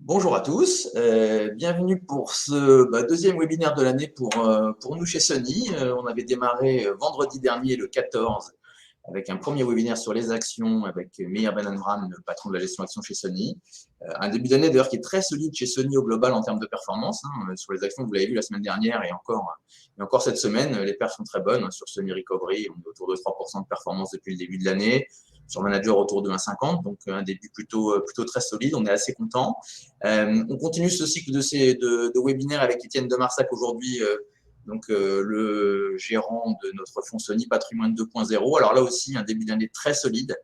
Bonjour à tous, bienvenue pour ce deuxième webinaire de l'année pour nous chez Sony. On avait démarré vendredi dernier le 14 avec un premier webinaire sur les actions avec Meir Ben-Amram, le patron de la gestion action chez Sony. Un début d'année d'ailleurs qui est très solide chez Sony au global en termes de performance. Sur les actions, vous l'avez vu la semaine dernière et encore cette semaine, les perfs sont très bonnes. Sur Sony Recovery, on est autour de 3% de performance depuis le début de l'année. Sur Manager, autour de 1,50, donc un début plutôt très solide. On est assez content. On continue ce cycle de webinaires avec Étienne de Marsac aujourd'hui, le gérant de notre fonds Sony Patrimoine 2.0. Alors là aussi, un début d'année très solide.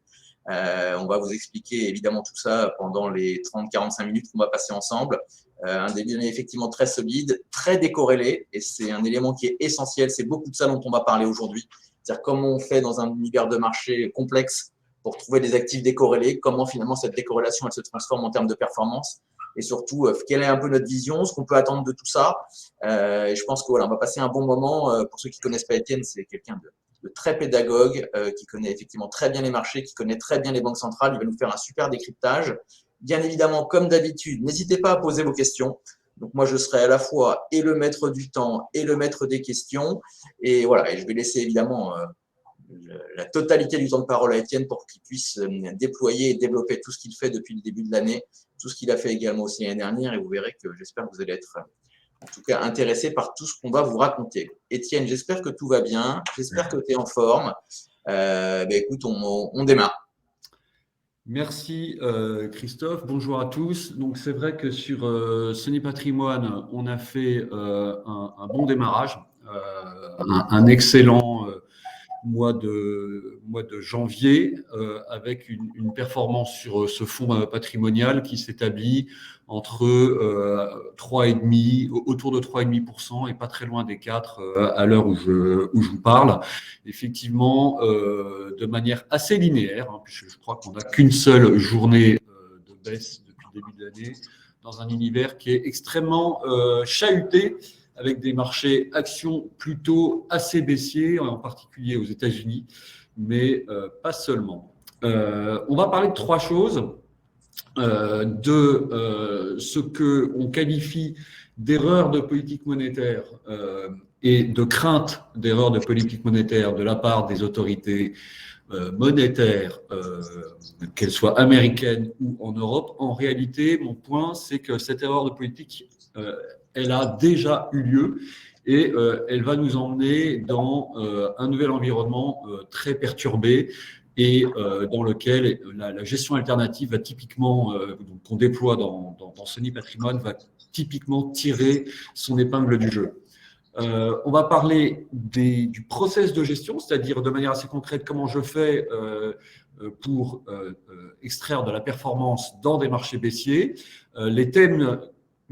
On va vous expliquer évidemment tout ça pendant les 30-45 minutes qu'on va passer ensemble. Un début d'année effectivement très solide, très décorrélé, et c'est un élément qui est essentiel. C'est beaucoup de ça dont on va parler aujourd'hui. C'est-à-dire comment on fait dans un univers de marché complexe pour trouver des actifs décorrélés, comment finalement cette décorrélation elle se transforme en termes de performance, et surtout quelle est un peu notre vision, ce qu'on peut attendre de tout ça. Et je pense que voilà, on va passer un bon moment. Pour ceux qui ne connaissent pas Étienne, c'est quelqu'un de très pédagogue, qui connaît effectivement très bien les marchés, qui connaît très bien les banques centrales. Il va nous faire un super décryptage. Bien évidemment, comme d'habitude, n'hésitez pas à poser vos questions. Donc moi, je serai à la fois et le maître du temps et le maître des questions. Et voilà, et je vais laisser évidemment la totalité du temps de parole à Étienne pour qu'il puisse déployer et développer tout ce qu'il fait depuis le début de l'année, tout ce qu'il a fait également aussi l'année dernière. Et vous verrez que j'espère que vous allez être en tout cas intéressé par tout ce qu'on va vous raconter. Étienne, j'espère que tout va bien, j'espère que tu es en forme. Écoute, on démarre. Merci Christophe, bonjour à tous. Donc c'est vrai que sur Sony Patrimoine, on a fait un bon démarrage, un excellent mois de janvier avec une performance sur ce fonds patrimonial qui s'établit entre 3,5, autour de 3,5% et pas très loin des 4 à l'heure où je vous parle. Effectivement, de manière assez linéaire, puisque je crois qu'on n'a qu'une seule journée de baisse depuis le début de l'année, dans un univers qui est extrêmement chahuté, avec des marchés actions plutôt assez baissiers, en particulier aux États-Unis, mais pas seulement. On va parler de 3 choses. Ce qu'on qualifie d'erreur de politique monétaire et de crainte d'erreur de politique monétaire de la part des autorités monétaires, qu'elles soient américaines ou en Europe. En réalité, mon point, c'est que cette erreur de politique, elle a déjà eu lieu et elle va nous emmener dans un nouvel environnement très perturbé et dans lequel la gestion alternative va typiquement, qu'on déploie dans Sony Patrimoine, va typiquement tirer son épingle du jeu. On va parler du process de gestion, c'est-à-dire de manière assez concrète comment je fais pour extraire de la performance dans des marchés baissiers, les thèmes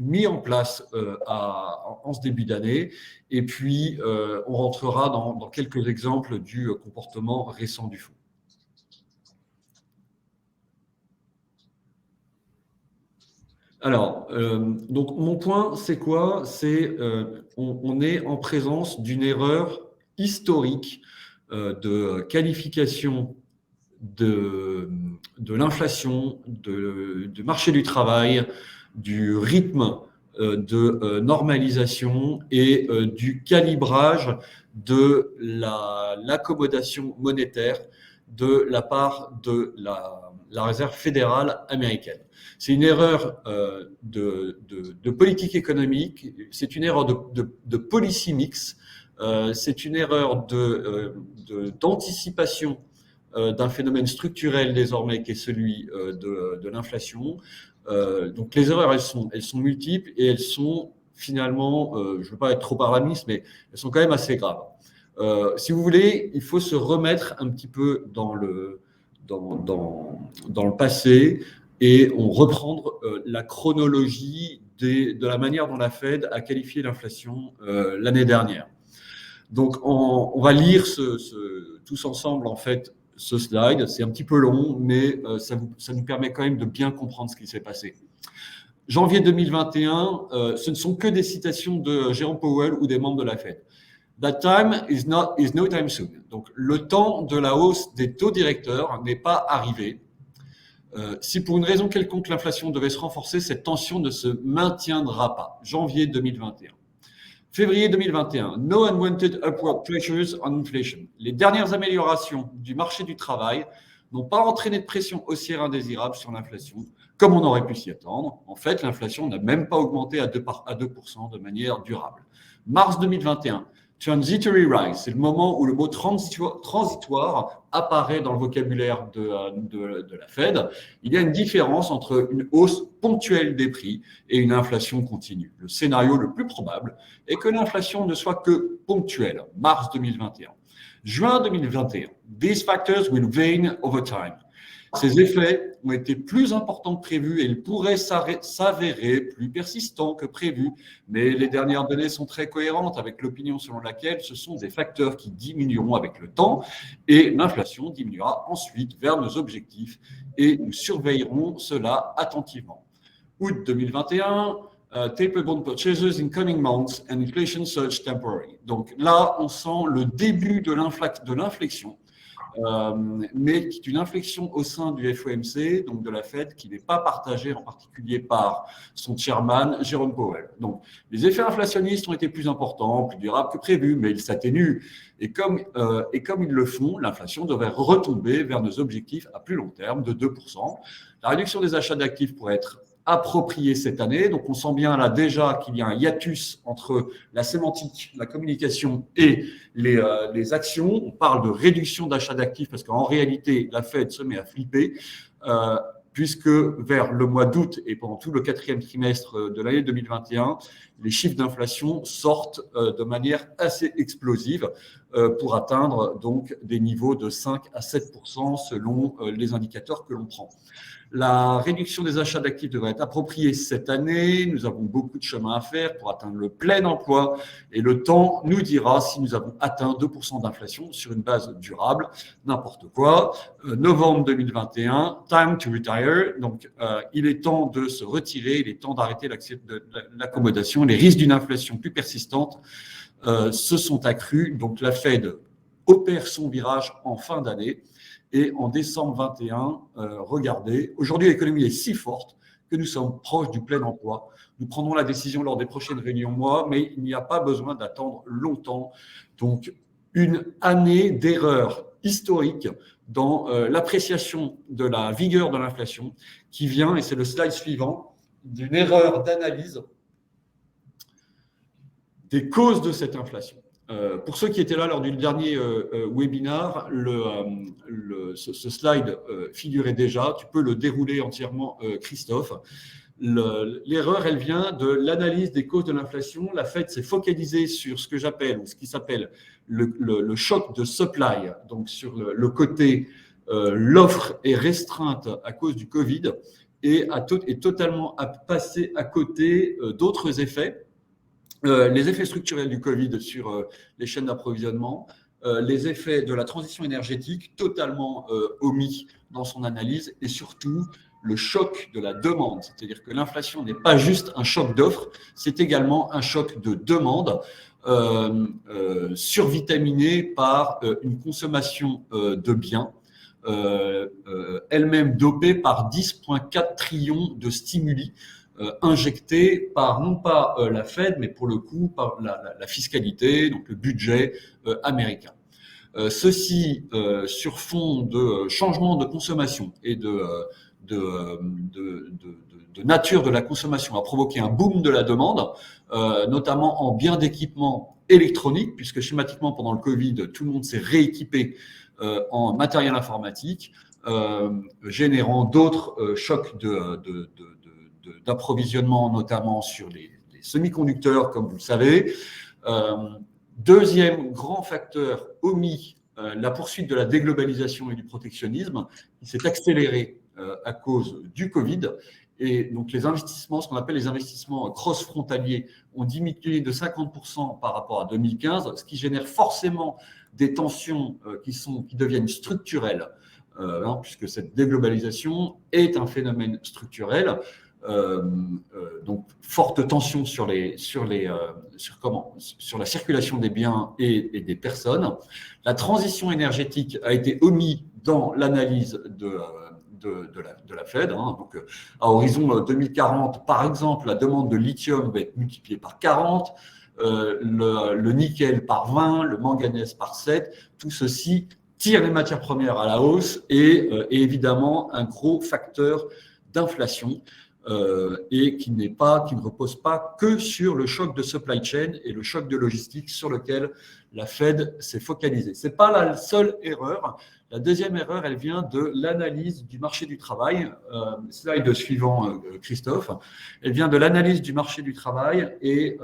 mis en place en ce début d'année, et puis on rentrera dans quelques exemples du comportement récent du fonds. Alors, donc mon point, c'est quoi? C'est on est en présence d'une erreur historique de qualification de l'inflation, du marché du travail, du rythme de normalisation et du calibrage de l'accommodation monétaire de la part de la Réserve fédérale américaine. C'est une erreur de politique économique, c'est une erreur de policy mix, c'est une erreur d'anticipation d'un phénomène structurel désormais qui est celui de l'inflation. Donc les erreurs, elles sont multiples et elles sont finalement, je ne veux pas être trop alarmiste, mais elles sont quand même assez graves. Si vous voulez, il faut se remettre un petit peu dans le passé et on reprendre la chronologie de la manière dont la Fed a qualifié l'inflation l'année dernière. Donc, on va lire tous ensemble, en fait, ce slide. C'est un petit peu long, mais ça nous permet quand même de bien comprendre ce qui s'est passé. Janvier 2021, ce ne sont que des citations de Jérôme Powell ou des membres de la Fed. That time is no time soon. Donc, le temps de la hausse des taux directeurs n'est pas arrivé. Si pour une raison quelconque l'inflation devait se renforcer, cette tension ne se maintiendra pas. Janvier 2021. Février 2021, no unwanted upward pressures on inflation. Les dernières améliorations du marché du travail n'ont pas entraîné de pression haussière indésirable sur l'inflation, comme on aurait pu s'y attendre. En fait, l'inflation n'a même pas augmenté à 2% de manière durable. Mars 2021, transitory rise, c'est le moment où le mot transitoire apparaît dans le vocabulaire de la Fed. Il y a une différence entre une hausse ponctuelle des prix et une inflation continue. Le scénario le plus probable est que l'inflation ne soit que ponctuelle. Mars 2021. Juin 2021. These factors will wane over time. Ces effets ont été plus importants que prévu et ils pourraient s'avérer plus persistants que prévu, mais les dernières données sont très cohérentes avec l'opinion selon laquelle ce sont des facteurs qui diminueront avec le temps et l'inflation diminuera ensuite vers nos objectifs et nous surveillerons cela attentivement. Août 2021, taper bond purchases in coming months and inflation surge temporary. Donc là, on sent le début de l'inflexion. Mais qui est une inflexion au sein du FOMC, donc de la Fed, qui n'est pas partagée en particulier par son chairman, Jérôme Powell. Donc, les effets inflationnistes ont été plus importants, plus durables que prévu, mais ils s'atténuent. Et comme ils le font, l'inflation devrait retomber vers nos objectifs à plus long terme de 2%. La réduction des achats d'actifs pourrait être approprié cette année. Donc, on sent bien là déjà qu'il y a un hiatus entre la sémantique, la communication et les actions. On parle de réduction d'achat d'actifs parce qu'en réalité, la Fed se met à flipper puisque vers le mois d'août et pendant tout le quatrième trimestre de l'année 2021, les chiffres d'inflation sortent de manière assez explosive pour atteindre donc des niveaux de 5 à 7% selon les indicateurs que l'on prend. La réduction des achats d'actifs devrait être appropriée cette année. Nous avons beaucoup de chemin à faire pour atteindre le plein emploi et le temps nous dira si nous avons atteint 2% d'inflation sur une base durable. N'importe quoi. Novembre 2021, time to retire. Donc, il est temps de se retirer, il est temps d'arrêter l'accommodation. Les risques d'une inflation plus persistante se sont accrus. Donc, la Fed opère son virage en fin d'année. Et en décembre 21, regardez, aujourd'hui l'économie est si forte que nous sommes proches du plein emploi. Nous prendrons la décision lors des prochaines réunions mais il n'y a pas besoin d'attendre longtemps. Donc, une année d'erreur historique dans l'appréciation de la vigueur de l'inflation qui vient, et c'est le slide suivant, d'une erreur d'analyse des causes de cette inflation. Pour ceux qui étaient là lors du dernier webinaire, ce slide figurait déjà. Tu peux le dérouler entièrement, Christophe. L'erreur, elle vient de l'analyse des causes de l'inflation. La Fed s'est focalisée sur ce qui s'appelle le choc de supply, donc sur le côté l'offre est restreinte à cause du Covid et est totalement passé à côté d'autres effets. Les effets structurels du Covid sur les chaînes d'approvisionnement, les effets de la transition énergétique totalement omis dans son analyse et surtout le choc de la demande. C'est-à-dire que l'inflation n'est pas juste un choc d'offre, c'est également un choc de demande survitaminé par une consommation de biens elle-même dopée par 10,4 trillions de stimuli injecté par non pas la Fed, mais pour le coup par la fiscalité, donc le budget américain. Ceci sur fond de changement de consommation et de nature de la consommation a provoqué un boom de la demande, notamment en biens d'équipement électronique, puisque schématiquement pendant le Covid, tout le monde s'est rééquipé en matériel informatique, générant d'autres chocs d'approvisionnement, notamment sur les semi-conducteurs, comme vous le savez. Deuxième grand facteur omis, la poursuite de la déglobalisation et du protectionnisme, qui s'est accéléré à cause du Covid. Et donc les investissements, ce qu'on appelle les investissements cross-frontaliers, ont diminué de 50% par rapport à 2015, ce qui génère forcément des tensions qui deviennent structurelles, puisque cette déglobalisation est un phénomène structurel. Donc forte tension sur la circulation des biens et des personnes. La transition énergétique a été omise dans l'analyse de la Fed. Donc, à horizon 2040, par exemple, la demande de lithium va être multipliée par 40, le nickel par 20, le manganèse par 7. Tout ceci tire les matières premières à la hausse et est évidemment un gros facteur d'inflation. Et qui ne repose pas que sur le choc de supply chain et le choc de logistique sur lequel la Fed s'est focalisée. Ce n'est pas la seule erreur. La deuxième erreur, elle vient de l'analyse du marché du travail. Slide suivant, Christophe. Elle vient de l'analyse du marché du travail et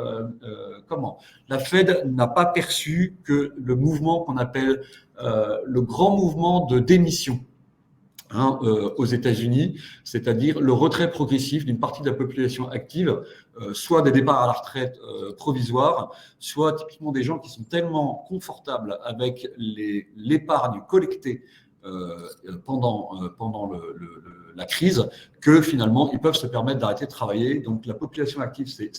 comment la Fed n'a pas perçu que le mouvement qu'on appelle le grand mouvement de démission aux États-Unis, c'est-à-dire le retrait progressif d'une partie de la population active, soit des départs à la retraite provisoires, soit typiquement des gens qui sont tellement confortables avec l'épargne collectée pendant la crise que finalement ils peuvent se permettre d'arrêter de travailler. Donc la population active c'est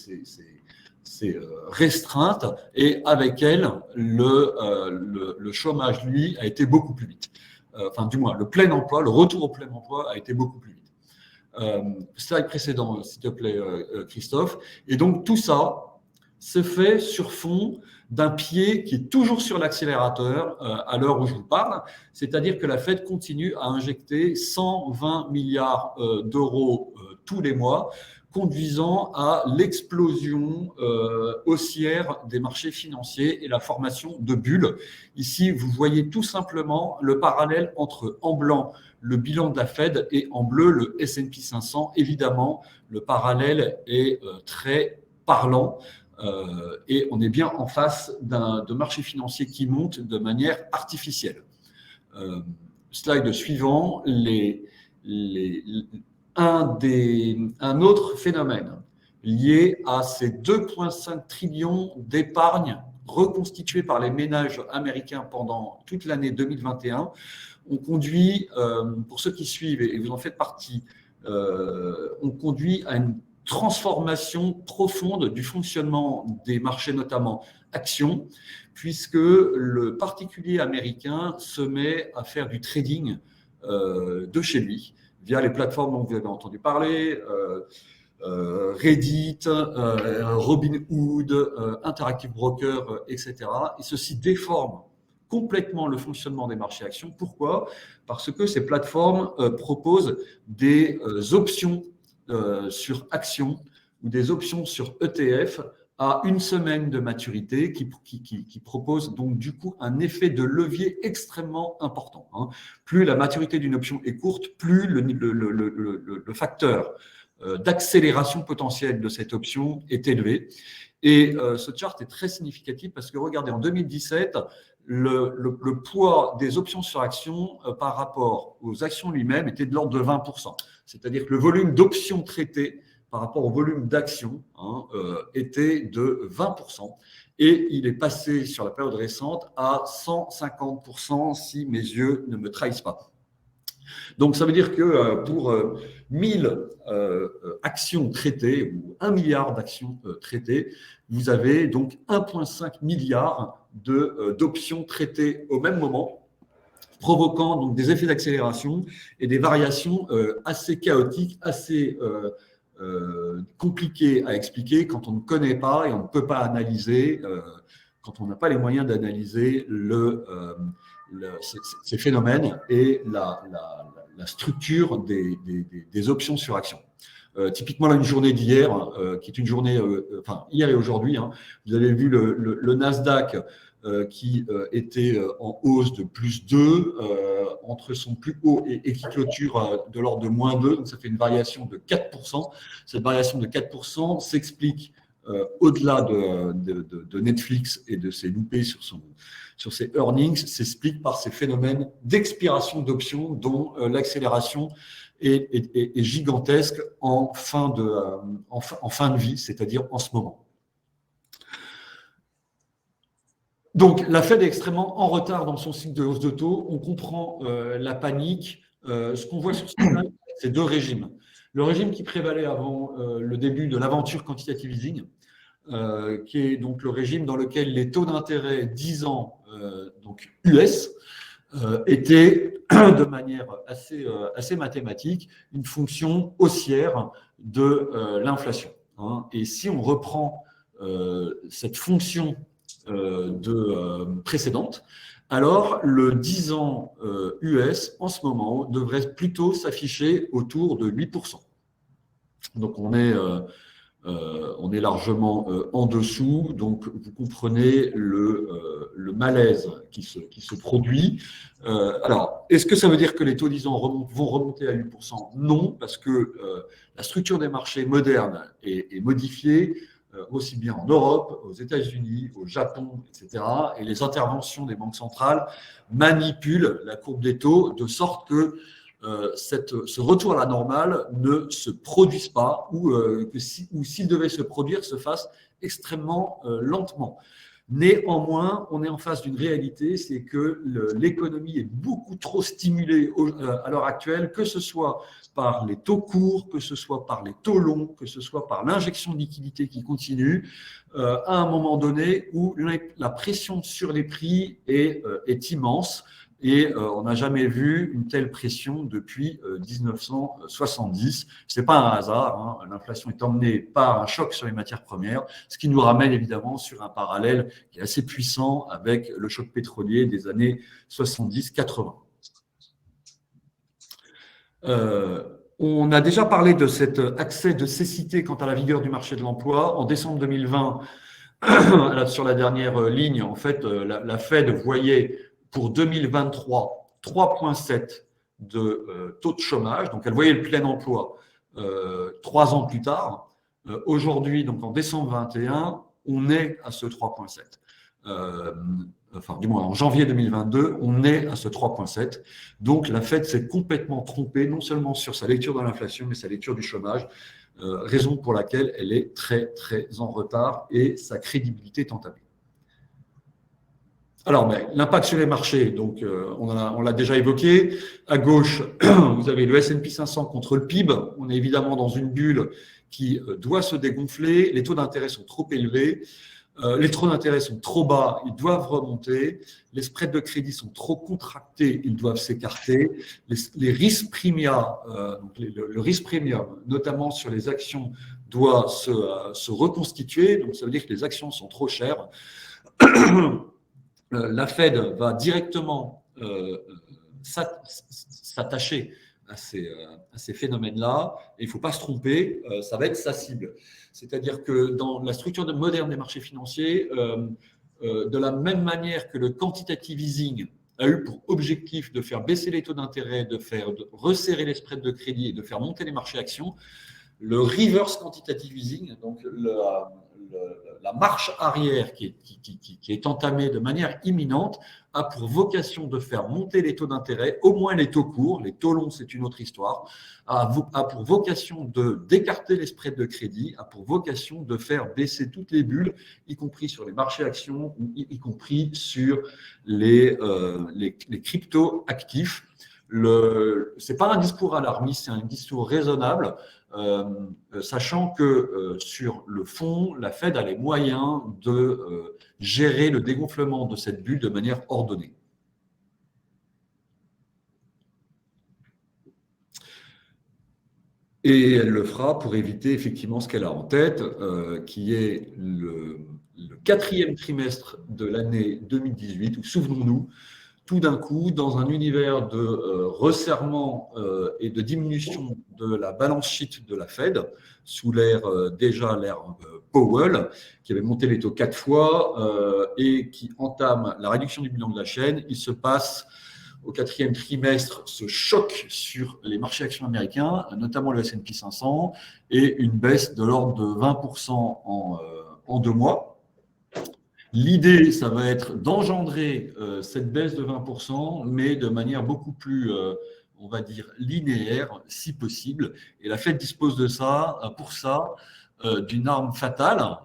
restreinte et avec elle le chômage lui a été beaucoup plus vite. Enfin, du moins, le plein emploi, le retour au plein emploi a été beaucoup plus vite. Slide précédent, s'il te plaît, Christophe. Et donc, tout ça se fait sur fond d'un pied qui est toujours sur l'accélérateur à l'heure où je vous parle, c'est-à-dire que la Fed continue à injecter 120 milliards d'euros tous les mois, conduisant à l'explosion haussière des marchés financiers et la formation de bulles. Ici, vous voyez tout simplement le parallèle entre, en blanc, le bilan de la Fed et en bleu, le S&P 500. Évidemment, le parallèle est très parlant et on est bien en face de marchés financiers qui montent de manière artificielle. Slide suivant, un autre phénomène lié à ces 2,5 trillions d'épargne reconstituée par les ménages américains pendant toute l'année 2021 ont conduit, pour ceux qui suivent et vous en faites partie, ont conduit à une transformation profonde du fonctionnement des marchés, notamment actions, puisque le particulier américain se met à faire du trading de chez lui, via les plateformes dont vous avez entendu parler, Reddit, Robinhood, Interactive Broker, etc. Et ceci déforme complètement le fonctionnement des marchés actions. Pourquoi ? Parce que ces plateformes proposent des options sur actions ou des options sur ETF à une semaine de maturité qui propose donc du coup un effet de levier extrêmement important. Plus la maturité d'une option est courte, plus le facteur d'accélération potentielle de cette option est élevé. Et ce chart est très significatif parce que regardez, en 2017, le poids des options sur actions par rapport aux actions lui-même était de l'ordre de 20%. C'est-à-dire que le volume d'options traitées par rapport au volume d'actions était de 20%. Et il est passé sur la période récente à 150% si mes yeux ne me trahissent pas. Donc, ça veut dire que pour 1000 actions traitées ou 1 milliard d'actions traitées, vous avez donc 1,5 milliard d'options traitées au même moment, provoquant donc des effets d'accélération et des variations assez chaotiques, assez compliquées à expliquer quand on ne connaît pas et on ne peut pas analyser, quand on n'a pas les moyens d'analyser ces phénomènes et la structure des options sur actions. Typiquement, là, une journée d'hier, qui est une journée, enfin, hier et aujourd'hui, vous avez vu le Nasdaq qui était en hausse de plus 2 entre son plus haut et qui clôture de l'ordre de moins 2, donc ça fait une variation de 4%. Cette variation de 4% s'explique au-delà de Netflix et de ses loupés sur ses earnings, s'explique par ces phénomènes d'expiration d'options dont l'accélération est gigantesque en fin de vie, c'est-à-dire en ce moment. Donc, la Fed est extrêmement en retard dans son cycle de hausse de taux. On comprend la panique. Ce qu'on voit sur ce slide, c'est 2 régimes. Le régime qui prévalait avant le début de l'aventure quantitative easing, qui est donc le régime dans lequel les taux d'intérêt 10 ans, donc US, était de manière assez mathématique une fonction haussière de l'inflation. Hein. Et si on reprend cette fonction précédente, alors le 10 ans US en ce moment devrait plutôt s'afficher autour de 8%. Donc on est largement en dessous, donc vous comprenez le malaise qui se produit. Alors, est-ce que ça veut dire que les taux 10 ans vont remonter à 8%? Non, parce que la structure des marchés modernes est modifiée, aussi bien en Europe, aux États-Unis, au Japon, etc. Et les interventions des banques centrales manipulent la courbe des taux de sorte que ce retour à la normale ne se produise pas ou s'il devait se produire, se fasse extrêmement lentement. Néanmoins, on est en face d'une réalité, c'est que l'économie est beaucoup trop stimulée à l'heure actuelle, que ce soit par les taux courts, que ce soit par les taux longs, que ce soit par l'injection de liquidité qui continue, à un moment donné où la pression sur les prix est immense. Et on n'a jamais vu une telle pression depuis 1970. Ce n'est pas un hasard. Hein. L'inflation est emmenée par un choc sur les matières premières, ce qui nous ramène évidemment sur un parallèle qui est assez puissant avec le choc pétrolier des années 70-80. On a déjà parlé de cet accès de cécité quant à la vigueur du marché de l'emploi. En décembre 2020, sur la dernière ligne, en fait, la Fed voyait pour 2023, 3,7 de taux de chômage. Donc, elle voyait le plein emploi 3 ans plus tard. Aujourd'hui, donc en décembre 2021, on est à ce 3,7. Enfin, du moins en janvier 2022, on est à ce 3,7. Donc, la Fed s'est complètement trompée, non seulement sur sa lecture de l'inflation, mais sa lecture du chômage. Raison pour laquelle elle est très, très en retard et sa crédibilité est entamée. Alors, l'impact sur les marchés, donc on l'a déjà évoqué. À gauche, vous avez le S&P 500 contre le PIB. On est évidemment dans une bulle qui doit se dégonfler. Les taux d'intérêt sont trop élevés. Les taux d'intérêt sont trop bas, ils doivent remonter. Les spreads de crédit sont trop contractés, ils doivent s'écarter. Les risques premia, le risque premium, notamment sur les actions, doit se reconstituer. Donc, ça veut dire que les actions sont trop chères. La Fed va directement s'attacher à ces phénomènes-là. Et il ne faut pas se tromper, ça va être sa cible. C'est-à-dire que dans la structure moderne des marchés financiers, de la même manière que le quantitative easing a eu pour objectif de faire baisser les taux d'intérêt, de resserrer les spreads de crédit et de faire monter les marchés actions, le reverse quantitative easing, donc la marche arrière qui est entamée de manière imminente, a pour vocation de faire monter les taux d'intérêt, au moins les taux courts, les taux longs c'est une autre histoire, a pour vocation d'écarter les spreads de crédit, a pour vocation de faire baisser toutes les bulles, y compris sur les marchés actions, y compris sur les crypto-actifs. Ce n'est pas un discours alarmiste, c'est un discours raisonnable, sachant que sur le fond, la Fed a les moyens de gérer le dégonflement de cette bulle de manière ordonnée. Et elle le fera pour éviter effectivement ce qu'elle a en tête, qui est le 4e trimestre de l'année 2018, où souvenons-nous, tout d'un coup, dans un univers de resserrement et de diminution de la balance sheet de la Fed, sous l'ère Powell, qui avait monté les taux 4 fois et qui entame la réduction du bilan de la chaîne, il se passe au 4e trimestre ce choc sur les marchés actions américains, notamment le S&P 500, et une baisse de l'ordre de 20% en 2 mois. L'idée, ça va être d'engendrer cette baisse de 20%, mais de manière beaucoup plus, on va dire, linéaire, si possible. Et la Fed dispose de ça, pour ça, d'une arme fatale,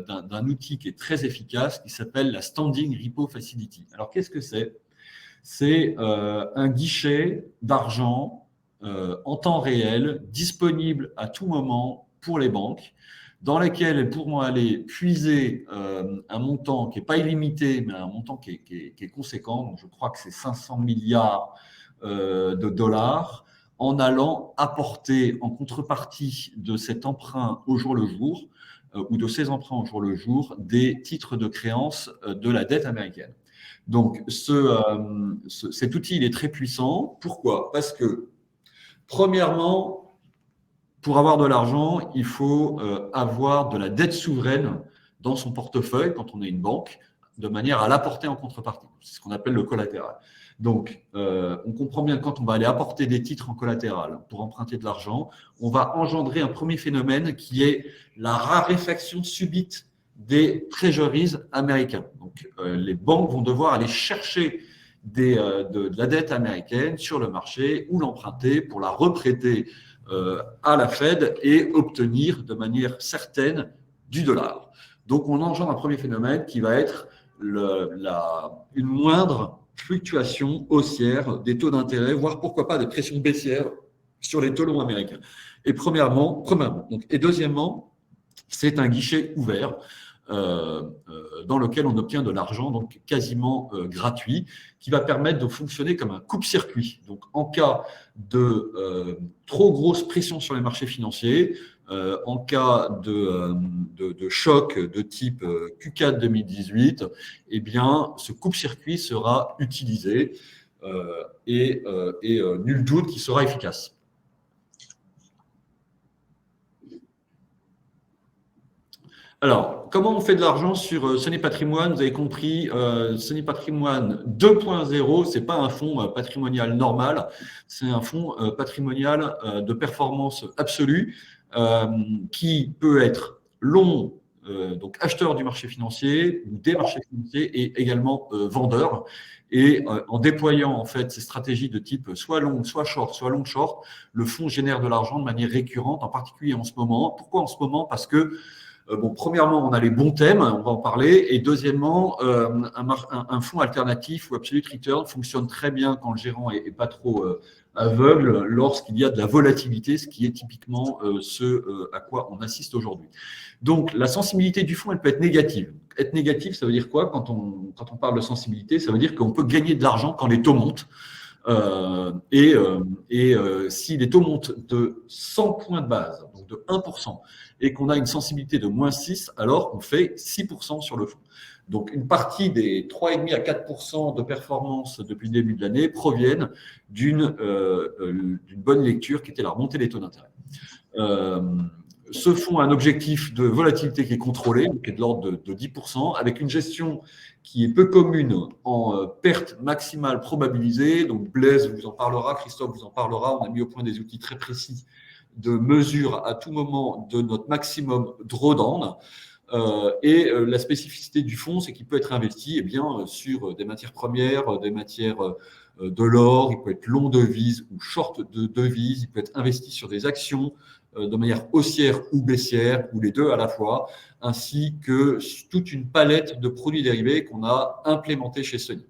d'un outil qui est très efficace, qui s'appelle la Standing Repo Facility. Alors, qu'est-ce que c'est ? C'est un guichet d'argent en temps réel, disponible à tout moment pour les banques, dans lesquelles elles pourront aller puiser un montant qui n'est pas illimité, mais un montant qui est conséquent. Donc, je crois que c'est 500 milliards de dollars, en allant apporter en contrepartie de cet emprunt au jour le jour, ou de ces emprunts au jour le jour, des titres de créance de la dette américaine. Donc, cet outil, il est très puissant. Pourquoi? Parce que, premièrement, pour avoir de l'argent, il faut avoir de la dette souveraine dans son portefeuille quand on est une banque, de manière à l'apporter en contrepartie. C'est ce qu'on appelle le collatéral. Donc, on comprend bien que quand on va aller apporter des titres en collatéral pour emprunter de l'argent, on va engendrer un premier phénomène qui est la raréfaction subite des treasuries américains. Donc, les banques vont devoir aller chercher de la dette américaine sur le marché ou l'emprunter pour la reprêter à la Fed et obtenir de manière certaine du dollar. Donc, on engendre un premier phénomène qui va être une moindre fluctuation haussière des taux d'intérêt, voire pourquoi pas des pressions baissières sur les taux longs américains. Et premièrement, donc, et deuxièmement, c'est un guichet ouvert dans lequel on obtient de l'argent, donc quasiment gratuit, qui va permettre de fonctionner comme un coupe-circuit. Donc, en cas de trop grosse pression sur les marchés financiers, en cas de choc de type Q4 2018, eh bien, ce coupe-circuit sera utilisé et nul doute qu'il sera efficace. Alors, comment on fait de l'argent sur Sony Patrimoine? Vous avez compris, Sony Patrimoine 2.0, ce n'est pas un fonds patrimonial normal, c'est un fonds patrimonial de performance absolue qui peut être long, donc acheteur du marché financier ou des marchés financiers et également vendeur. Et en déployant en fait ces stratégies de type soit long, soit long short, le fonds génère de l'argent de manière récurrente, en particulier en ce moment. Pourquoi en ce moment? Parce que premièrement, on a les bons thèmes, on va en parler, et deuxièmement, un fonds alternatif ou absolute return fonctionne très bien quand le gérant est pas trop aveugle lorsqu'il y a de la volatilité, ce qui est typiquement ce à quoi on assiste aujourd'hui. Donc, la sensibilité du fonds, elle peut être négative. Être négative, ça veut dire quoi quand on parle de sensibilité? Ça veut dire qu'on peut gagner de l'argent quand les taux montent. Si les taux montent de 100 points de base, donc de 1%, et qu'on a une sensibilité de moins 6, alors on fait 6% sur le fonds. Donc, une partie des 3,5 à 4% de performance depuis le début de l'année proviennent d'une bonne lecture qui était la remontée des taux d'intérêt. Ce fonds a un objectif de volatilité qui est contrôlé, qui est de l'ordre de 10%, avec une gestion qui est peu commune en perte maximale probabilisée. Donc, Blaise vous en parlera, Christophe vous en parlera. On a mis au point des outils très précis de mesure à tout moment de notre maximum drawdown. La spécificité du fonds, c'est qu'il peut être investi sur des matières premières, des matières de l'or, il peut être long devise ou short de devise, il peut être investi sur des actions de manière haussière ou baissière, ou les deux à la fois, ainsi que toute une palette de produits dérivés qu'on a implémentés chez Sony.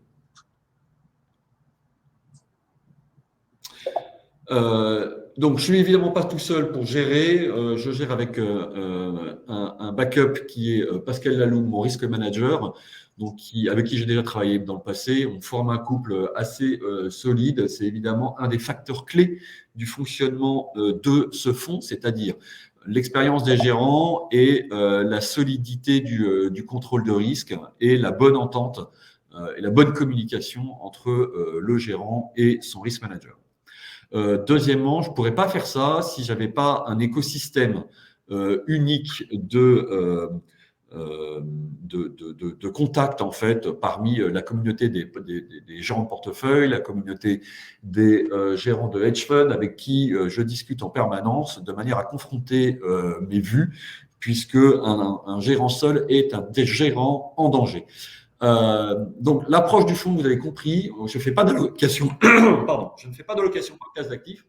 Donc, je ne suis évidemment pas tout seul pour gérer. Je gère avec un backup qui est Pascal Laloux, mon risk manager, donc avec qui j'ai déjà travaillé dans le passé. On forme un couple assez solide. C'est évidemment un des facteurs clés du fonctionnement de ce fonds, c'est-à-dire l'expérience des gérants et la solidité du contrôle de risque et la bonne entente et la bonne communication entre le gérant et son risk manager. Deuxièmement, je ne pourrais pas faire ça si je n'avais pas un écosystème unique de contacts en fait parmi la communauté des gérants de portefeuille, la communauté des gérants de hedge fund avec qui je discute en permanence de manière à confronter mes vues, puisque un gérant seul est un gérant en danger. Donc, l'approche du fonds, vous avez compris, je ne fais pas d'allocation, pardon, je ne fais pas d'allocation par classe d'actifs.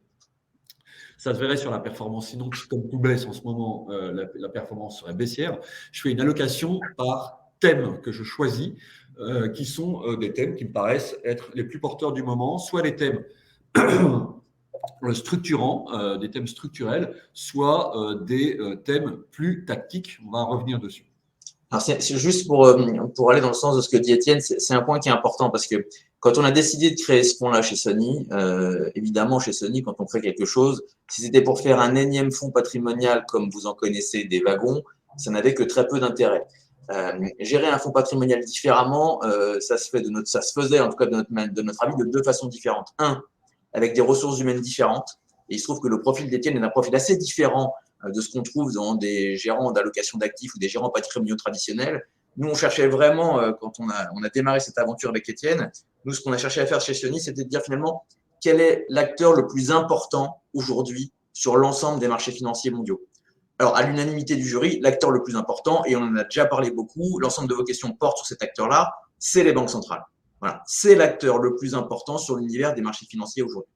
Ça se verrait sur la performance, sinon, comme tout baisse en ce moment, la performance serait baissière. Je fais une allocation par thème que je choisis, qui sont des thèmes qui me paraissent être les plus porteurs du moment, soit les thèmes structurants, des thèmes structurels, soit des thèmes plus tactiques. On va revenir dessus. Alors, c'est juste pour aller dans le sens de ce que dit Étienne, c'est un point qui est important parce que quand on a décidé de créer ce fonds-là chez Sony, évidemment, chez Sony, quand on crée quelque chose, si c'était pour faire un énième fonds patrimonial comme vous en connaissez des wagons, ça n'avait que très peu d'intérêt. Gérer un fonds patrimonial différemment, ça se faisait en tout cas de notre avis de deux façons différentes. Un, avec des ressources humaines différentes. Et il se trouve que le profil d'Étienne est un profil assez différent de ce qu'on trouve dans des gérants d'allocation d'actifs ou des gérants patrimoniaux traditionnels. Nous, on cherchait vraiment, quand on a démarré cette aventure avec Étienne, nous, ce qu'on a cherché à faire chez Sony, c'était de dire finalement quel est l'acteur le plus important aujourd'hui sur l'ensemble des marchés financiers mondiaux. Alors, à l'unanimité du jury, l'acteur le plus important, et on en a déjà parlé beaucoup, l'ensemble de vos questions portent sur cet acteur-là, c'est les banques centrales. Voilà, c'est l'acteur le plus important sur l'univers des marchés financiers aujourd'hui.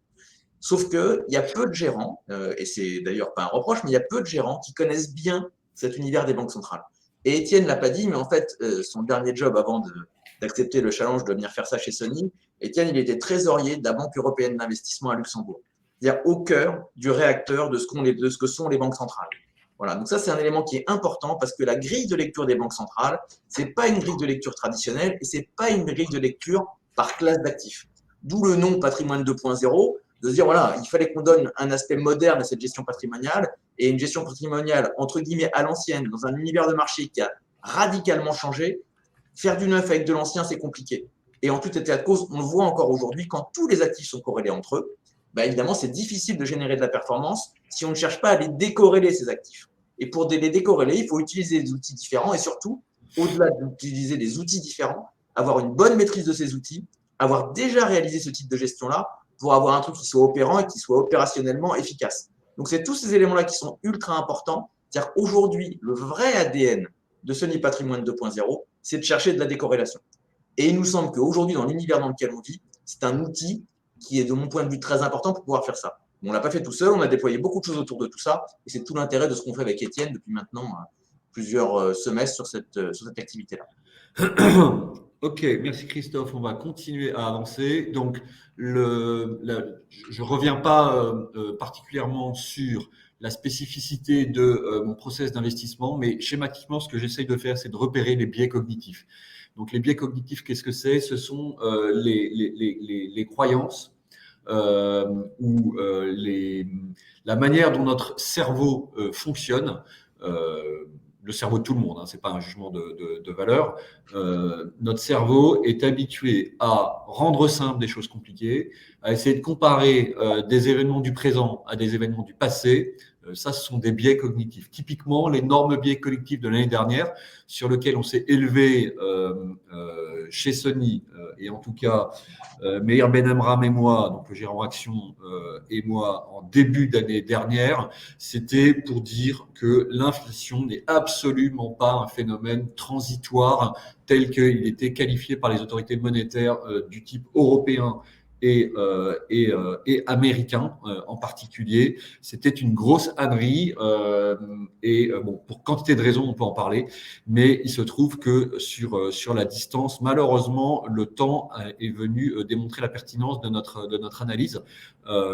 Sauf qu'il y a peu de gérants, et c'est d'ailleurs pas un reproche, mais il y a peu de gérants qui connaissent bien cet univers des banques centrales. Et Étienne ne l'a pas dit, mais en fait, son dernier job avant d'accepter le challenge de venir faire ça chez Sony, Étienne, il était trésorier de la Banque européenne d'investissement à Luxembourg. C'est-à-dire au cœur du réacteur de ce que sont les banques centrales. Voilà, donc ça, c'est un élément qui est important parce que la grille de lecture des banques centrales, ce n'est pas une grille de lecture traditionnelle et ce n'est pas une grille de lecture par classe d'actifs. D'où le nom patrimoine 2.0, de se dire, voilà, il fallait qu'on donne un aspect moderne à cette gestion patrimoniale et une gestion patrimoniale, entre guillemets, à l'ancienne, dans un univers de marché qui a radicalement changé. Faire du neuf avec de l'ancien, c'est compliqué. Et en tout état de cause, on le voit encore aujourd'hui, quand tous les actifs sont corrélés entre eux, bah évidemment, c'est difficile de générer de la performance si on ne cherche pas à les décorréler, ces actifs. Et pour les décorréler, il faut utiliser des outils différents et surtout, au-delà d'utiliser des outils différents, avoir une bonne maîtrise de ces outils, avoir déjà réalisé ce type de gestion-là pour avoir un truc qui soit opérant et qui soit opérationnellement efficace. Donc, c'est tous ces éléments-là qui sont ultra importants. C'est-à-dire qu'aujourd'hui, le vrai ADN de Sony Patrimoine 2.0, c'est de chercher de la décorrélation. Et il nous semble qu'aujourd'hui, dans l'univers dans lequel on vit, c'est un outil qui est, de mon point de vue, très important pour pouvoir faire ça. On ne l'a pas fait tout seul, on a déployé beaucoup de choses autour de tout ça, et c'est tout l'intérêt de ce qu'on fait avec Étienne depuis maintenant plusieurs semestres sur cette activité-là. Ok, merci Christophe. On va continuer à avancer. Donc, je ne reviens pas particulièrement sur la spécificité de mon process d'investissement, mais schématiquement, ce que j'essaye de faire, c'est de repérer les biais cognitifs. Donc, les biais cognitifs, qu'est-ce que c'est? Ce sont les croyances ou la manière dont notre cerveau fonctionne. Le cerveau de tout le monde, hein, ce n'est pas un jugement de valeur. Notre cerveau est habitué à rendre simple des choses compliquées, à essayer de comparer des événements du présent à des événements du passé. Ça, ce sont des biais cognitifs. Typiquement, l'énorme biais cognitif de l'année dernière, sur lequel on s'est élevé chez Sony, et en tout cas Meir Benamram et moi, donc le gérant Action et moi, en début d'année dernière, c'était pour dire que l'inflation n'est absolument pas un phénomène transitoire tel qu'il était qualifié par les autorités monétaires du type européen et américain en particulier. C'était une grosse ânerie bon, pour quantité de raisons, on peut en parler, mais il se trouve que sur la distance, malheureusement, le temps est venu démontrer la pertinence de notre analyse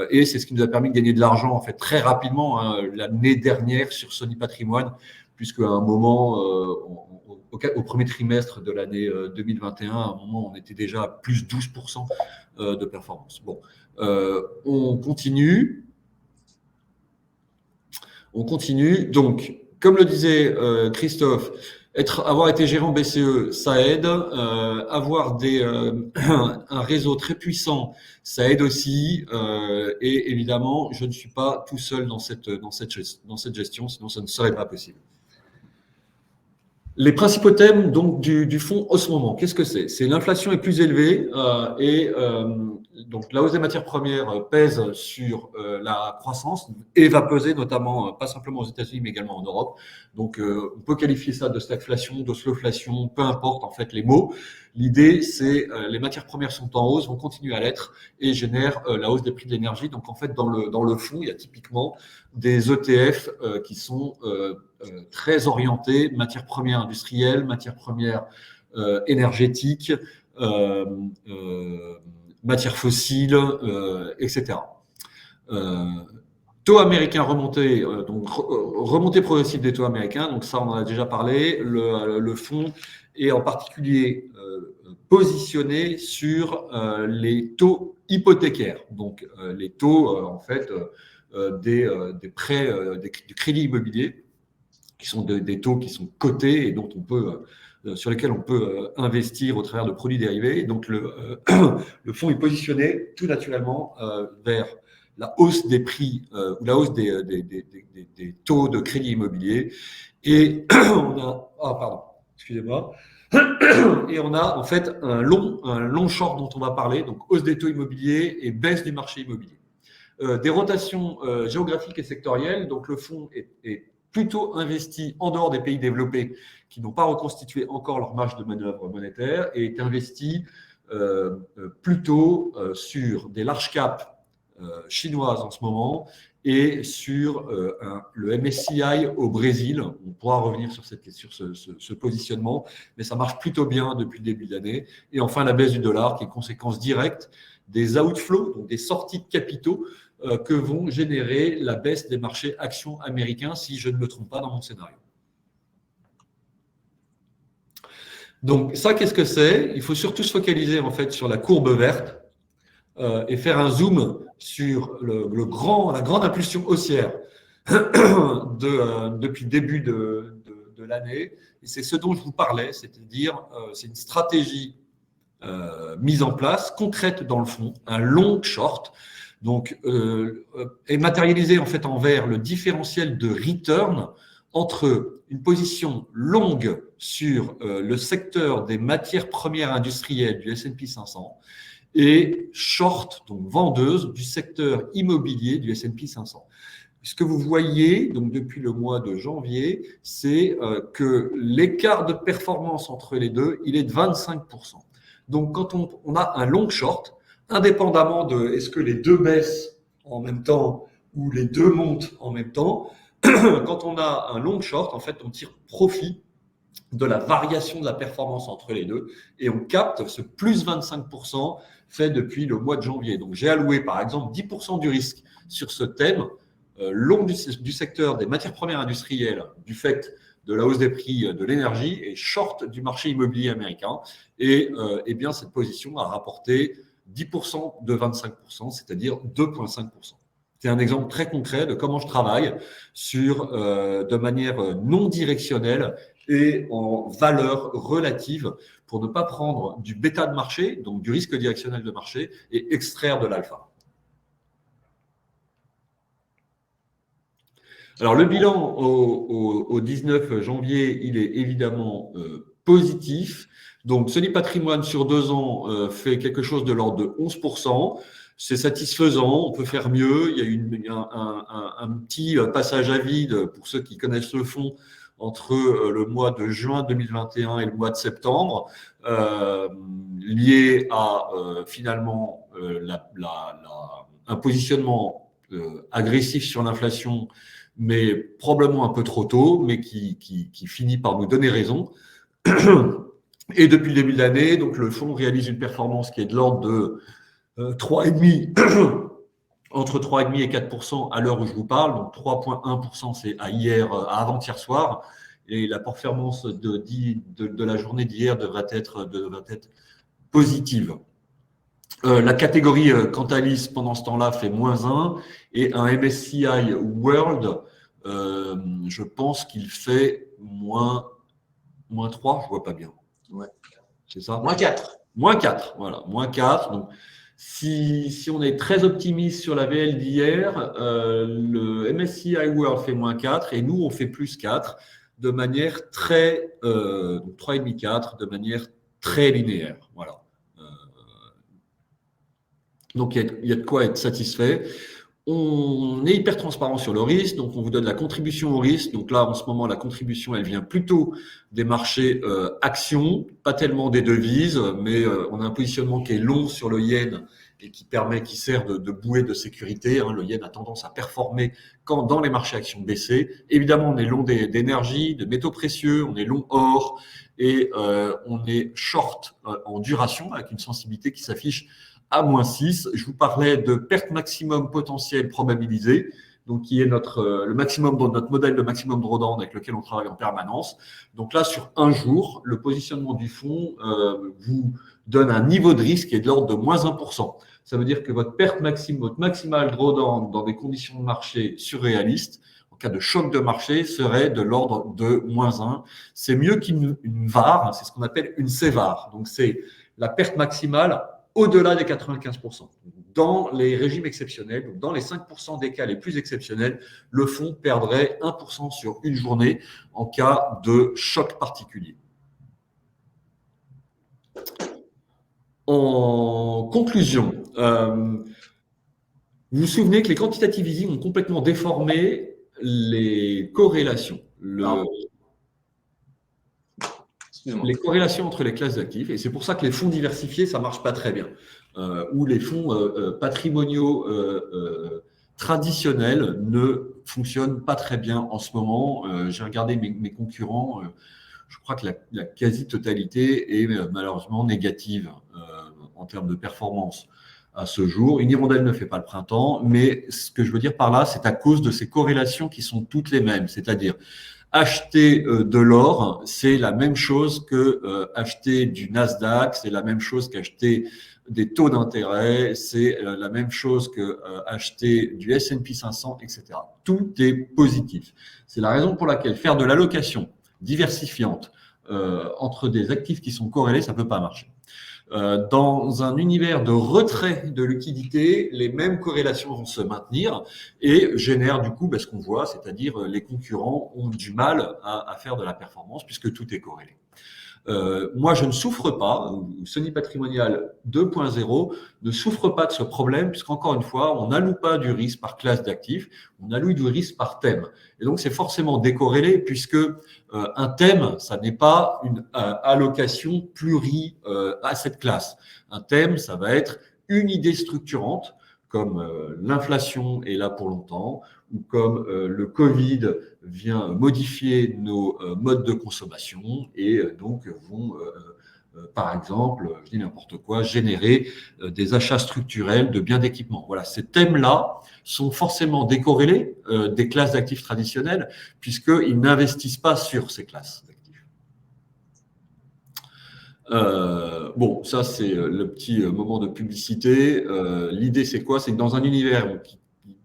et c'est ce qui nous a permis de gagner de l'argent en fait très rapidement l'année dernière sur Sony Patrimoine, puisqu'à un moment, au premier trimestre de l'année 2021, à un moment, on était déjà à plus 12% de performance. Bon, on continue. Donc, comme le disait Christophe, avoir été gérant BCE, ça aide. Avoir un réseau très puissant, ça aide aussi. Et évidemment, je ne suis pas tout seul dans cette gestion, sinon ça ne serait pas possible. Les principaux thèmes donc du fonds en ce moment, qu'est-ce que c'est? C'est l'inflation est plus élevée donc la hausse des matières premières pèse sur la croissance et va peser notamment pas simplement aux États-Unis mais également en Europe. Donc on peut qualifier ça de stagflation, de slowflation, peu importe en fait les mots. L'idée c'est les matières premières sont en hausse, vont continuer à l'être et génèrent la hausse des prix de l'énergie. Donc en fait dans le fonds il y a typiquement des ETF qui sont très orientés matières premières industrielles, matières premières énergétiques, matières fossiles, etc. Taux américains remontés, donc remontée progressive des taux américains, donc ça on en a déjà parlé. Le fonds est en particulier positionné sur les taux hypothécaires, donc les taux en fait des prêts, du crédit immobilier, qui sont des taux qui sont cotés et dont on peut sur lesquels on peut investir au travers de produits dérivés. Donc le fonds est positionné tout naturellement vers la hausse des prix ou la hausse des taux de crédit immobilier. Et on a, pardon, excusez-moi. Et on a en fait un long short dont on va parler, donc hausse des taux immobiliers et baisse du marché immobilier. Des rotations géographiques et sectorielles, donc le fonds est plutôt investi en dehors des pays développés qui n'ont pas reconstitué encore leur marge de manœuvre monétaire et est investi plutôt sur des large caps chinoises en ce moment et sur le MSCI au Brésil. On pourra revenir sur ce positionnement, mais ça marche plutôt bien depuis le début de l'année. Et enfin, la baisse du dollar qui est conséquence directe des outflows, donc des sorties de capitaux que vont générer la baisse des marchés actions américains, si je ne me trompe pas dans mon scénario. Donc ça, qu'est-ce que c'est? Il faut surtout se focaliser en fait sur la courbe verte et faire un zoom sur la grande impulsion haussière depuis le début de l'année. Et c'est ce dont je vous parlais, c'est-à-dire c'est une stratégie mise en place, concrète dans le fond, un long short, donc est matérialisé en fait envers le différentiel de return entre une position longue sur le secteur des matières premières industrielles du S&P 500 et short, donc vendeuse, du secteur immobilier du S&P 500. Ce que vous voyez donc depuis le mois de janvier, c'est que l'écart de performance entre les deux, il est de 25%. Donc quand on a un long short, indépendamment de est-ce que les deux baissent en même temps ou les deux montent en même temps, quand on a un long short, en fait, on tire profit de la variation de la performance entre les deux et on capte ce plus 25% fait depuis le mois de janvier. Donc j'ai alloué par exemple 10% du risque sur ce thème long du secteur des matières premières industrielles du fait de la hausse des prix de l'énergie et short du marché immobilier américain. Et bien cette position a rapporté 10% de 25%, c'est-à-dire 2,5%. C'est un exemple très concret de comment je travaille de manière non directionnelle et en valeur relative pour ne pas prendre du bêta de marché, donc du risque directionnel de marché, et extraire de l'alpha. Alors le bilan au 19 janvier, il est évidemment positif. Donc Sony Patrimoine sur 2 ans fait quelque chose de l'ordre de 11%. C'est satisfaisant, on peut faire mieux. Il y a eu un petit passage à vide pour ceux qui connaissent le fonds entre le mois de juin 2021 et le mois de septembre, lié à finalement un positionnement agressif sur l'inflation, mais probablement un peu trop tôt, mais qui finit par nous donner raison. Et depuis le début de l'année, donc le fonds réalise une performance qui est de l'ordre de 3,5%, entre 3,5 et 4% à l'heure où je vous parle. Donc 3,1%, c'est à avant-hier soir. Et la performance de la journée d'hier devrait être positive. La catégorie Cantalis, pendant ce temps-là, fait -1 et un MSCI World, je pense qu'il fait -3, je ne vois pas bien. Ouais. C'est ça? -4. -4, voilà, -4. Donc, si on est très optimiste sur la VL d'hier, le MSCI World fait -4 et nous, on fait +4 de manière très, 3,5-4, de manière très linéaire. Voilà. Donc, il y a de quoi être satisfait. On est hyper transparent sur le risque, donc on vous donne la contribution au risque. Donc là, en ce moment, la contribution, elle vient plutôt des marchés actions, pas tellement des devises, mais on a un positionnement qui est long sur le yen et qui sert de bouée de sécurité. Le yen a tendance à performer quand dans les marchés actions baissés. Évidemment, on est long d'énergie, de métaux précieux, on est long or et on est short en duration avec une sensibilité qui s'affiche à -6. Je vous parlais de perte maximum potentielle probabilisée, donc qui est le maximum dans notre modèle de maximum drawdown avec lequel on travaille en permanence. Donc là, sur un jour, le positionnement du fonds vous donne un niveau de risque qui est de l'ordre de -1%. Ça veut dire que votre maximale drawdown dans des conditions de marché surréalistes, en cas de choc de marché, serait de l'ordre de -1. C'est mieux qu'une VAR, c'est ce qu'on appelle une CVAR. Donc c'est la perte maximale au-delà des 95%. Dans les régimes exceptionnels, donc dans les 5% des cas les plus exceptionnels, le fonds perdrait 1% sur une journée en cas de choc particulier. En conclusion, vous vous souvenez que les quantitative easing ont complètement déformé les corrélations. Les corrélations entre les classes d'actifs, et c'est pour ça que les fonds diversifiés, ça marche pas très bien, ou les fonds patrimoniaux traditionnels ne fonctionnent pas très bien en ce moment. J'ai regardé mes concurrents, je crois que la quasi-totalité est malheureusement négative en termes de performance à ce jour. Une hirondelle ne fait pas le printemps, mais ce que je veux dire par là, c'est à cause de ces corrélations qui sont toutes les mêmes, c'est-à-dire acheter de l'or, c'est la même chose que acheter du Nasdaq, c'est la même chose qu'acheter des taux d'intérêt, c'est la même chose que acheter du S&P 500, etc. Tout est positif. C'est la raison pour laquelle faire de l'allocation diversifiante entre des actifs qui sont corrélés, ça ne peut pas marcher. Dans un univers de retrait de liquidité, les mêmes corrélations vont se maintenir et génèrent du coup ce qu'on voit, c'est-à-dire les concurrents ont du mal à faire de la performance puisque tout est corrélé. Moi, je ne souffre pas, Sony Patrimonial 2.0 ne souffre pas de ce problème, puisqu'encore une fois, on n'alloue pas du risque par classe d'actifs, on alloue du risque par thème. Et donc, c'est forcément décorrélé, puisque un thème, ça n'est pas une allocation à cette classe. Un thème, ça va être une idée structurante, comme l'inflation est là pour longtemps, ou comme le Covid vient modifier nos modes de consommation et donc vont, par exemple, je dis n'importe quoi, générer des achats structurels de biens d'équipement. Voilà, ces thèmes-là sont forcément décorrélés des classes d'actifs traditionnelles puisqu'ils n'investissent pas sur ces classes d'actifs. Bon, ça c'est le petit moment de publicité. L'idée c'est quoi? C'est que dans un univers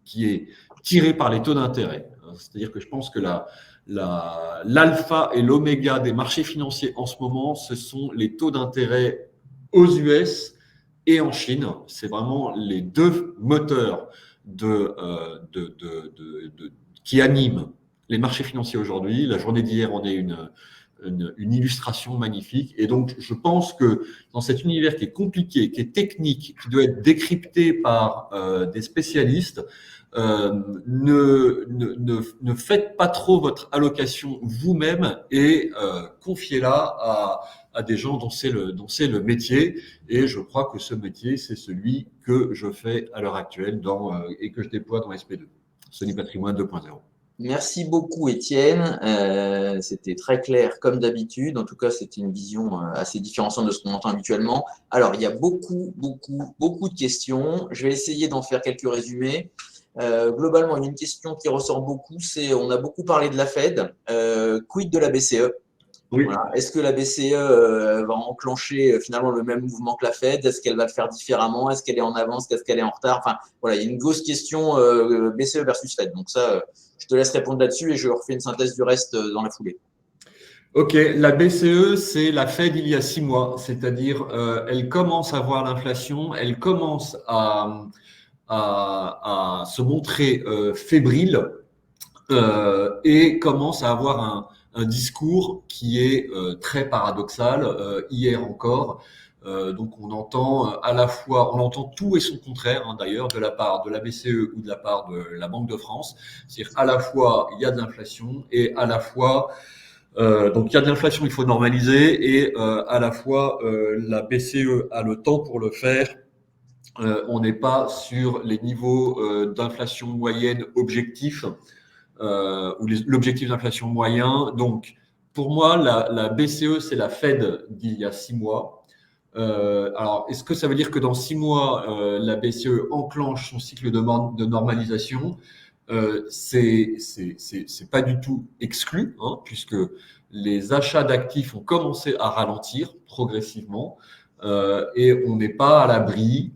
qui est tiré par les taux d'intérêt, c'est-à-dire que je pense que l'alpha et l'oméga des marchés financiers en ce moment, ce sont les taux d'intérêt aux US et en Chine. C'est vraiment les deux moteurs qui animent les marchés financiers aujourd'hui. La journée d'hier en est une illustration magnifique. Et donc, je pense que dans cet univers qui est compliqué, qui est technique, qui doit être décrypté par des spécialistes, ne faites pas trop votre allocation vous-même et confiez-la à des gens dont c'est le métier. Et je crois que ce métier, c'est celui que je fais à l'heure actuelle et que je déploie dans SP2, Sony Patrimoine 2.0. Merci beaucoup, Étienne. C'était très clair comme d'habitude. En tout cas, c'était une vision assez différenciante de ce qu'on entend habituellement. Alors, il y a beaucoup de questions. Je vais essayer d'en faire quelques résumés. Globalement, il y a une question qui ressort beaucoup, c'est on a beaucoup parlé de la Fed. Quid de la BCE? Oui. Voilà. Est-ce que la BCE va enclencher finalement le même mouvement que la Fed? Est-ce qu'elle va le faire différemment? Est-ce qu'elle est en avance? Est-ce qu'elle est en retard? Enfin, voilà, il y a une grosse question BCE versus Fed. Donc ça, je te laisse répondre là-dessus et je refais une synthèse du reste dans la foulée. Ok, la BCE, c'est la Fed il y a 6 mois, c'est-à-dire elle commence à voir l'inflation, elle commence à se montrer fébrile et commence à avoir un discours qui est très paradoxal. Hier encore, donc on entend on entend tout et son contraire d'ailleurs de la part de la BCE ou de la part de la Banque de France. C'est-à-dire à la fois il y a de l'inflation et à la fois donc il y a de l'inflation, il faut normaliser et à la fois la BCE a le temps pour le faire. On n'est pas sur les niveaux d'inflation moyenne objectifs ou l'objectif d'inflation moyen. Donc, pour moi, la BCE, c'est la Fed d'il y a 6 mois. Alors, est-ce que ça veut dire que dans 6 mois, la BCE enclenche son cycle de normalisation? C'est pas du tout exclu, hein, puisque les achats d'actifs ont commencé à ralentir progressivement, et on n'est pas à l'abri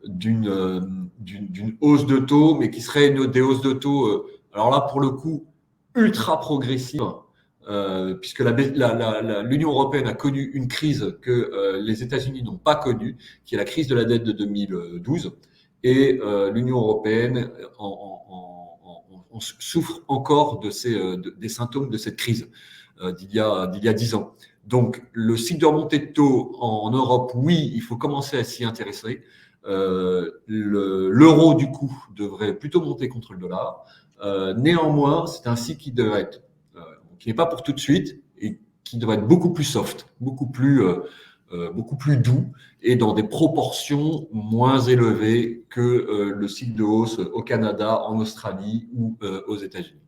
d'une hausse de taux, mais qui serait des hausses de taux, alors là, pour le coup, ultra progressives, puisque l'Union européenne a connu une crise que les États-Unis n'ont pas connue, qui est la crise de la dette de 2012, et l'Union européenne souffre encore des symptômes de cette crise d'il y a 10 ans. Donc, le cycle de remontée de taux en Europe, oui, il faut commencer à s'y intéresser. L'euro, du coup, devrait plutôt monter contre le dollar. Néanmoins, c'est un cycle qui n'est pas pour tout de suite et qui devrait être beaucoup plus soft, beaucoup plus doux et dans des proportions moins élevées que le cycle de hausse au Canada, en Australie ou aux États-Unis.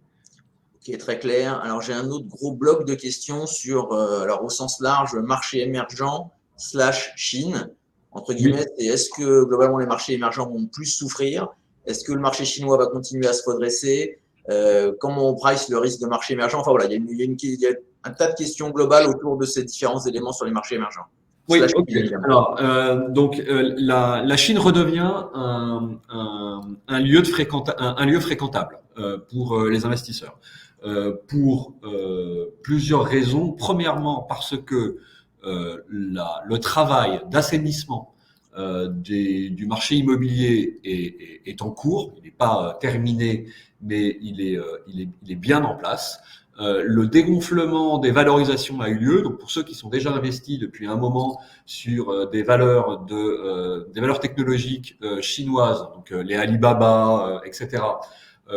Ok, très clair. Alors, j'ai un autre gros bloc de questions sur, alors au sens large, marché émergent / Chine. Entre guillemets, Oui. et est-ce que globalement les marchés émergents vont plus souffrir? Est-ce que le marché chinois va continuer à se redresser? Comment on price le risque de marché émergent? Enfin voilà, il y a un tas de questions globales autour de ces différents éléments sur les marchés émergents. Oui, Slash ok. Chine, évidemment. Alors, donc, la Chine redevient un lieu fréquentable pour les investisseurs, pour plusieurs raisons. Premièrement, parce que le travail d'assainissement du marché immobilier est en cours. Il n'est pas terminé, mais il est bien en place. Le dégonflement des valorisations a eu lieu. Donc, pour ceux qui sont déjà investis depuis un moment sur des valeurs technologiques chinoises, donc les Alibaba, etc.,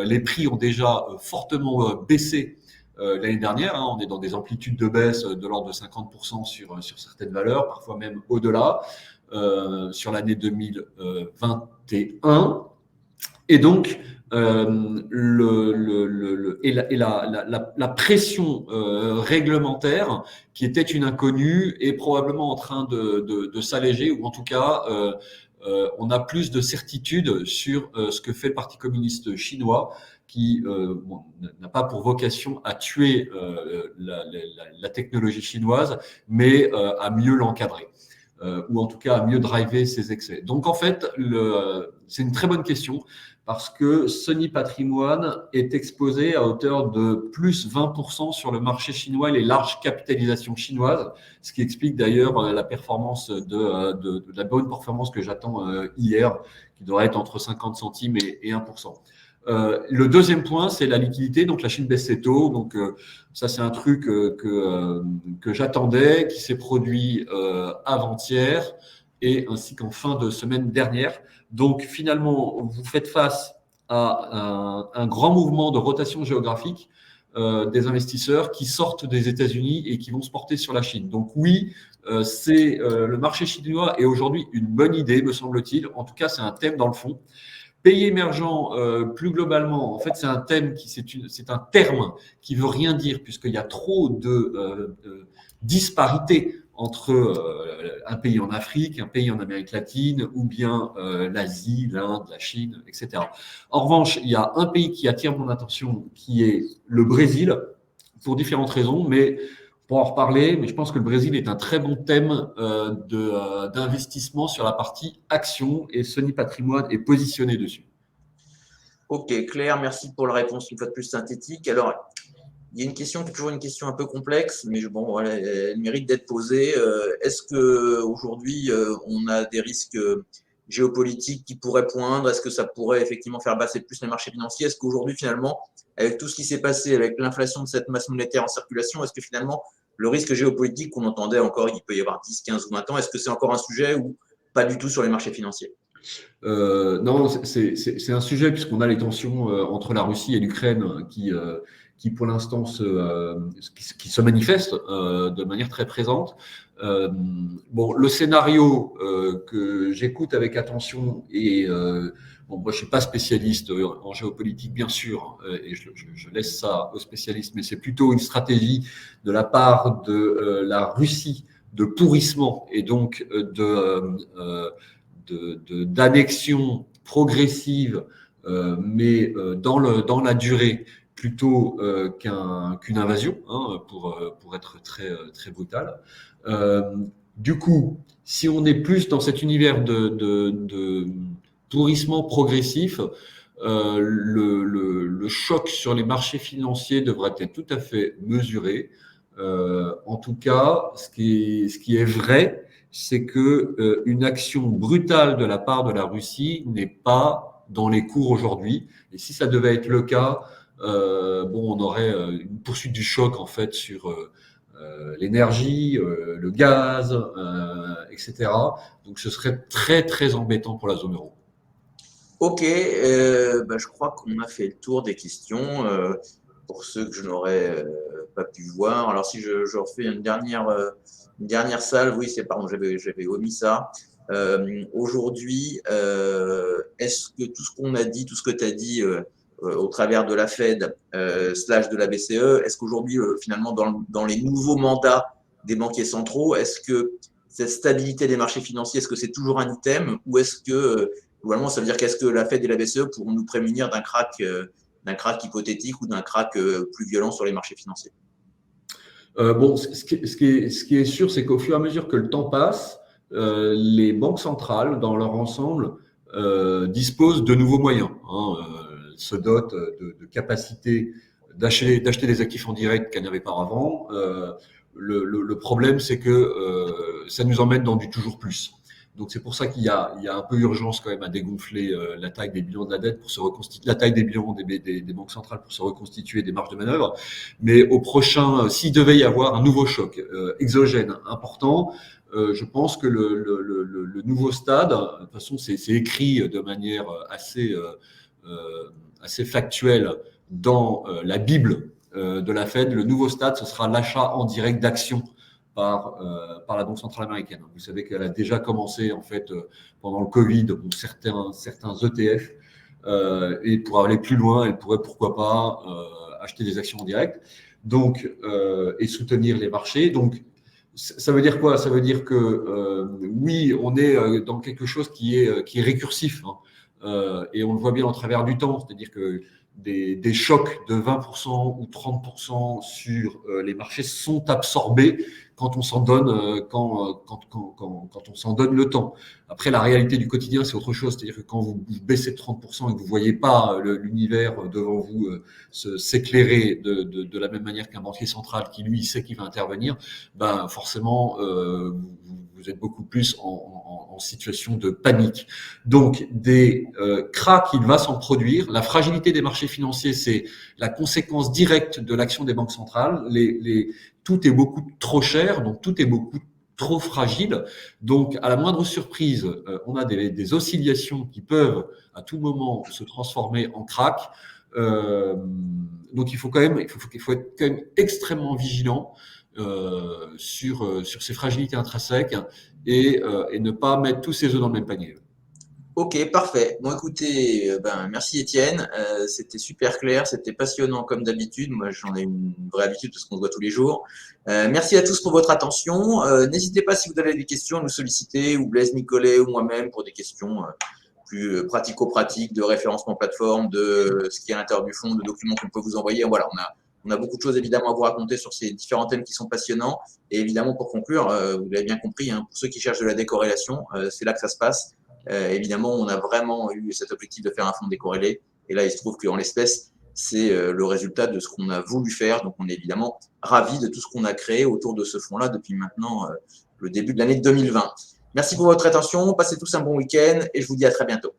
les prix ont déjà fortement baissé l'année dernière. Hein. On est dans des amplitudes de baisse de l'ordre de 50% sur certaines valeurs, parfois même au-delà, sur l'année 2021. Et donc, la pression réglementaire, qui était une inconnue, est probablement en train de s'alléger, ou en tout cas, on a plus de certitude sur ce que fait le Parti communiste chinois, qui n'a pas pour vocation à tuer la technologie chinoise, mais à mieux l'encadrer. Ou en tout cas à mieux driver ses excès. Donc en fait, c'est une très bonne question parce que Sony Patrimoine est exposé à hauteur de plus 20% sur le marché chinois et les larges capitalisations chinoises, ce qui explique d'ailleurs la performance de la bonne performance que j'attends hier, qui devrait être entre 50 centimes et 1%. Le deuxième point, c'est la liquidité. Donc, la Chine baisse ses taux. Donc, ça, c'est un truc que j'attendais, qui s'est produit avant-hier et ainsi qu'en fin de semaine dernière. Donc, finalement, vous faites face à un grand mouvement de rotation géographique des investisseurs qui sortent des États-Unis et qui vont se porter sur la Chine. Donc, oui, le marché chinois est aujourd'hui une bonne idée, me semble-t-il. En tout cas, c'est un thème dans le fond. Pays émergent, plus globalement, en fait, c'est un terme qui veut rien dire puisqu'il y a trop de disparités entre un pays en Afrique, un pays en Amérique latine, ou bien l'Asie, l'Inde, la Chine, etc. En revanche, il y a un pays qui attire mon attention, qui est le Brésil, pour différentes raisons, mais pour en reparler, mais je pense que le Brésil est un très bon thème d'investissement sur la partie action et Sony Patrimoine est positionné dessus. Ok, Claire, merci pour la réponse une fois de plus synthétique. Alors, il y a une question qui est toujours une question un peu complexe, mais bon, voilà, elle mérite d'être posée. Est-ce qu'aujourd'hui, on a des risques géopolitiques qui pourraient poindre? Est-ce que ça pourrait effectivement faire baisser plus les marchés financiers? Est-ce qu'aujourd'hui, finalement, avec tout ce qui s'est passé, avec l'inflation de cette masse monétaire en circulation, est-ce que finalement, le risque géopolitique qu'on entendait encore, il peut y avoir 10, 15 ou 20 ans, est-ce que c'est encore un sujet ou pas du tout sur les marchés financiers? Non, c'est un sujet puisqu'on a les tensions entre la Russie et l'Ukraine qui pour l'instant qui se manifestent de manière très présente. Bon, le scénario que j'écoute avec attention et bon, moi je suis pas spécialiste en géopolitique bien sûr et je laisse ça aux spécialistes, mais c'est plutôt une stratégie de la part de la Russie de pourrissement et donc d'annexion progressive, mais dans la durée, plutôt qu'une invasion, hein, pour être très brutal. Du coup, si on est plus dans cet univers de pourrissement progressif, le choc sur les marchés financiers devrait être tout à fait mesuré. En tout cas, ce qui est vrai, c'est que une action brutale de la part de la Russie n'est pas dans les cours aujourd'hui. Et si ça devait être le cas, on aurait une poursuite du choc en fait sur l'énergie, le gaz, etc. Donc ce serait très embêtant pour la zone euro. Ok, je crois qu'on a fait le tour des questions pour ceux que je n'aurais pas pu voir. Alors si je refais une dernière salve, oui, pardon, j'avais omis ça. Aujourd'hui, est-ce que tout ce qu'on a dit, tout ce que tu as dit au travers de la Fed slash de la BCE, est-ce qu'aujourd'hui, finalement, dans les nouveaux mandats des banquiers centraux, est-ce que cette stabilité des marchés financiers, est-ce que c'est toujours un item ou est-ce que globalement, ça veut dire qu'est-ce que la Fed et la BCE pourront nous prémunir d'un crack hypothétique ou d'un crack plus violent sur les marchés financiers? Ce qui est sûr, c'est qu'au fur et à mesure que le temps passe, les banques centrales, dans leur ensemble, disposent de nouveaux moyens, hein, se dotent de capacités d'acheter des actifs en direct qu'elles n'avaient pas avant. Le problème, c'est que ça nous emmène dans du toujours plus. Donc c'est pour ça qu'il y a un peu urgence quand même à dégonfler la taille des bilans de la dette pour se reconstituer, la taille des bilans des banques centrales pour se reconstituer des marges de manœuvre. Mais au prochain, s'il devait y avoir un nouveau choc exogène important, je pense que le nouveau stade, de toute façon c'est écrit de manière assez factuelle dans la Bible de la Fed, le nouveau stade, ce sera l'achat en direct d'actions par la Banque centrale américaine. Vous savez qu'elle a déjà commencé en fait pendant le Covid, certains ETF, et pour aller plus loin, elle pourrait pourquoi pas acheter des actions en direct, donc et soutenir les marchés. Donc ça veut dire quoi? Ça veut dire que oui, on est dans quelque chose qui est récursif, hein, et on le voit bien en travers du temps, c'est-à-dire que des chocs de 20% ou 30% sur les marchés sont absorbés quand on s'en donne, quand on s'en donne le temps. Après, la réalité du quotidien, c'est autre chose. C'est-à-dire que quand vous baissez de 30% et que vous voyez pas l'univers devant vous s'éclairer de la même manière qu'un banquier central qui, lui, sait qu'il va intervenir, ben, forcément, vous êtes beaucoup plus en situation de panique. Donc, des cracks, il va s'en produire. La fragilité des marchés financiers, c'est la conséquence directe de l'action des banques centrales. Tout est beaucoup trop cher, donc tout est beaucoup trop fragile. Donc, à la moindre surprise, on a des oscillations qui peuvent à tout moment se transformer en crack. Donc, il faut être quand même extrêmement vigilant sur ces fragilités intrinsèques et ne pas mettre tous ses œufs dans le même panier. Ok, parfait. Bon, écoutez, merci Étienne. C'était super clair, c'était passionnant comme d'habitude. Moi, j'en ai une vraie habitude parce qu'on se voit tous les jours. Merci à tous pour votre attention. N'hésitez pas si vous avez des questions à nous solliciter, ou Blaise Nicolet ou moi-même pour des questions plus pratico-pratiques de référencement plateforme, de ce qui est à l'intérieur du fond, de documents qu'on peut vous envoyer. Voilà, on a beaucoup de choses évidemment à vous raconter sur ces différents thèmes qui sont passionnants. Et évidemment, pour conclure, vous l'avez bien compris, hein, pour ceux qui cherchent de la décorrélation, c'est là que ça se passe. Évidemment, on a vraiment eu cet objectif de faire un fonds décorrélé. Et là, il se trouve qu'en l'espèce, c'est le résultat de ce qu'on a voulu faire. Donc, on est évidemment ravis de tout ce qu'on a créé autour de ce fonds-là depuis maintenant le début de l'année 2020. Merci pour votre attention. Passez tous un bon week-end et je vous dis à très bientôt.